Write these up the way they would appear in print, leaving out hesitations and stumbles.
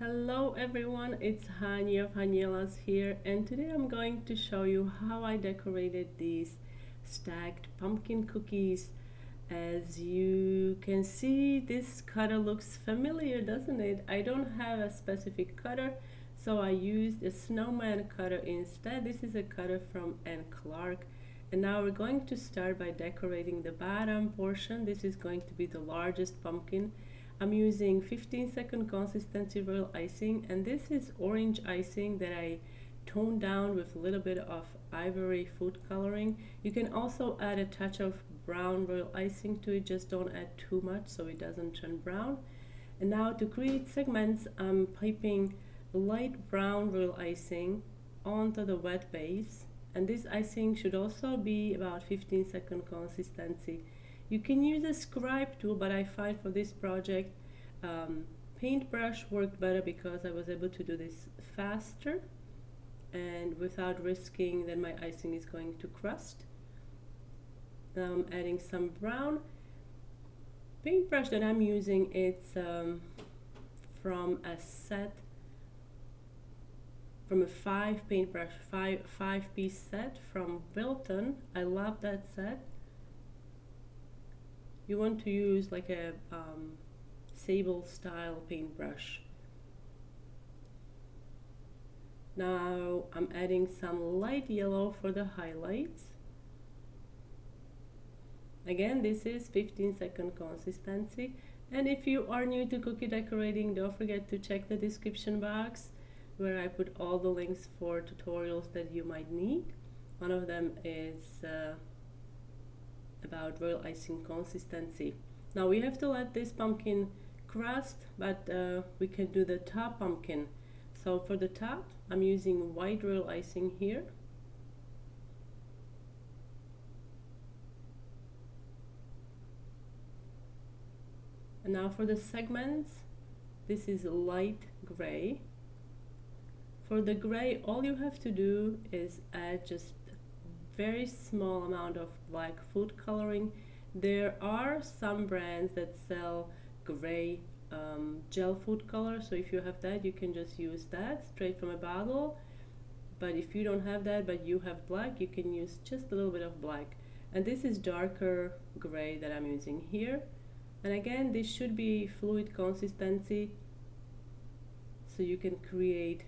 Hello everyone, it's Hani of Haniela's here, and today I'm going to show you how I decorated these stacked pumpkin cookies. As you can see, this cutter looks familiar, doesn't it? I don't have a specific cutter, so I used a snowman cutter instead. This is a cutter from Ann Clark. And now we're going to start by decorating the bottom portion. This is going to be the largest pumpkin. I'm using 15-second consistency royal icing, and this is orange icing that I toned down with a little bit of ivory food coloring. You can also add a touch of brown royal icing to it, just don't add too much so it doesn't turn brown. And now to create segments, I'm piping light brown royal icing onto the wet base, and this icing should also be about 15-second consistency. You can use a scribe tool, but I find for this project paintbrush worked better because I was able to do this faster and without risking that my icing is going to crust. Now I'm adding some brown. Paintbrush that I'm using, it's from a set, from a five piece set from Wilton. I love that set. You want to use like a sable style paintbrush. Now I'm adding some light yellow for the highlights. Again, this is 15-second consistency. And if you are new to cookie decorating, don't forget to check the description box where I put all the links for tutorials that you might need. One of them is about royal icing consistency. Now we have to let this pumpkin crust, but we can do the top pumpkin. So for the top, I'm using white royal icing here. And now for the segments, this is light gray. For the gray, all you have to do is add just very small amount of black food coloring. There are some brands that sell gray gel food color, so if you have that, you can just use that straight from a bottle. But if you don't have that, but you have black, you can use just a little bit of black. And this is darker gray that I'm using here. And again, this should be fluid consistency, so you can create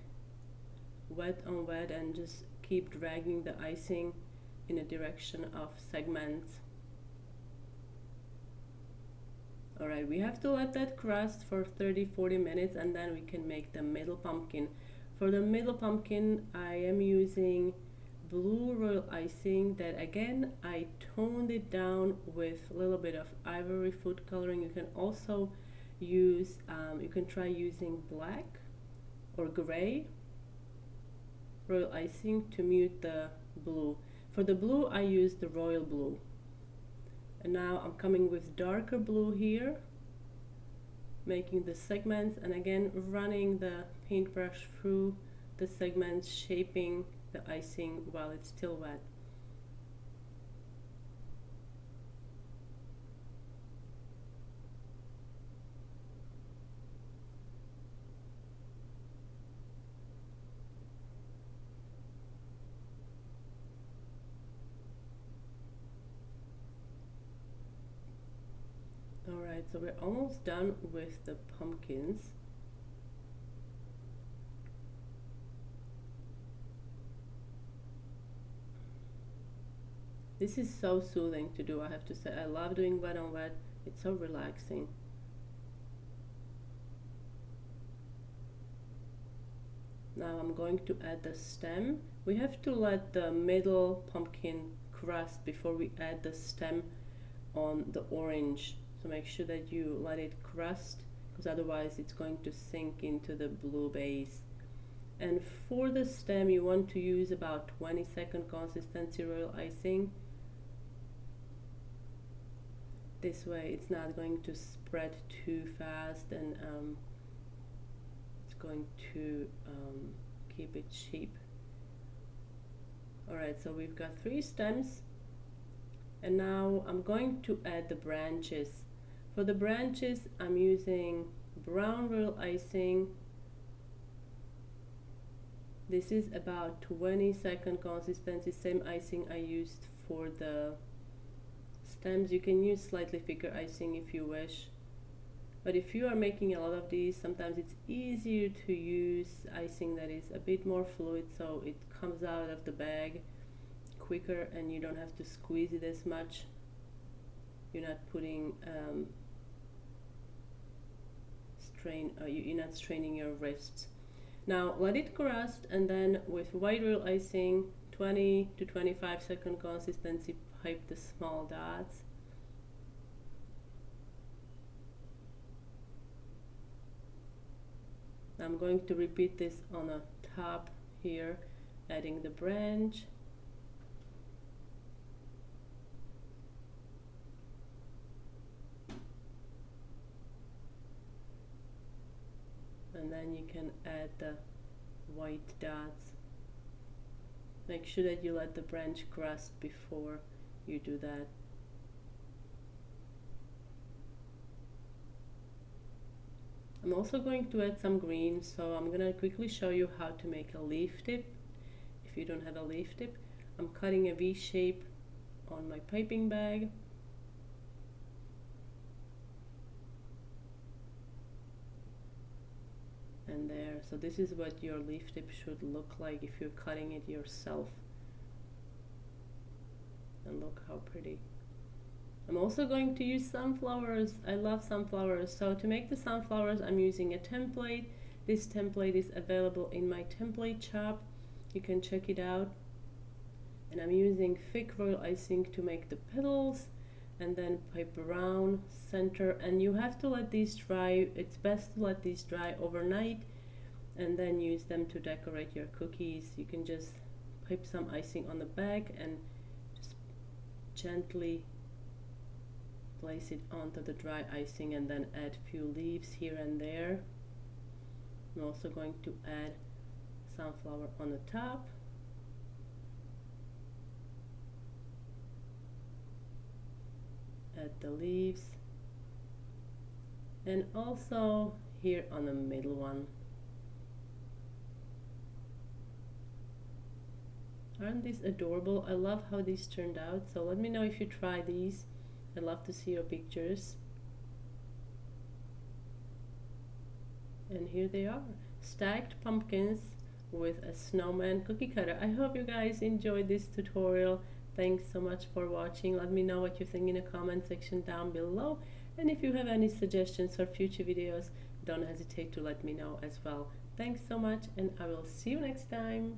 wet on wet and just keep dragging the icing in a direction of segments. Alright, we have to let that crust for 30-40 minutes, and then we can make the middle pumpkin. For the middle pumpkin, I am using blue royal icing that again I toned it down with a little bit of ivory food coloring. You can also use, you can try using black or gray royal icing to mute the blue. For the blue, I use the royal blue. And now I'm coming with darker blue here, making the segments, and again running the paintbrush through the segments, shaping the icing while it's still wet. Alright, so we're almost done with the pumpkins. This is so soothing to do, I have to say. I love doing wet on wet. It's so relaxing. Now I'm going to add the stem. We have to let the middle pumpkin crust before we add the stem on the orange. So make sure that you let it crust, because otherwise it's going to sink into the blue base. And for the stem, you want to use about 20-second consistency royal icing. This way it's not going to spread too fast, and it's going to keep it cheap. Alright, so we've got 3 stems, and now I'm going to add the branches. For the branches, I'm using brown royal icing This is about 20-second consistency, same icing I used for the stems. You can use slightly thicker icing if you wish, but if you are making a lot of these, sometimes it's easier to use icing that is a bit more fluid, so it comes out of the bag quicker and you don't have to squeeze it as much. You're not putting you're not straining your wrists. Now let it crust, and then with white royal icing, 20 to 25-second consistency, pipe the small dots. I'm going to repeat this on the top here, adding the branch. And then you can add the white dots. Make sure that you let the branch crust before you do that. I'm also going to add some green, so I'm gonna quickly show you how to make a leaf tip. If you don't have a leaf tip, I'm cutting a V shape on my piping bag. And there, so this is what your leaf tip should look like if you're cutting it yourself. And look how pretty. I'm also going to use sunflowers. I love sunflowers. So to make the sunflowers, I'm using a template. This template is available in my template shop. You can check it out. And I'm using thick royal icing to make the petals, and then pipe around, center, and you have to let these dry. It's best to let these dry overnight and then use them to decorate your cookies. You can just pipe some icing on the back and just gently place it onto the dry icing, and then add a few leaves here and there. I'm also going to add sunflower on the top. Add the leaves, and also here on the middle one. Aren't these adorable? I love how these turned out, so let me know if you try these. I'd love to see your pictures. And here they are, stacked pumpkins with a snowman cookie cutter. I hope you guys enjoyed this tutorial. Thanks so much for watching. Let me know what you think in the comment section down below. And if you have any suggestions for future videos, don't hesitate to let me know as well. Thanks so much, and I will see you next time.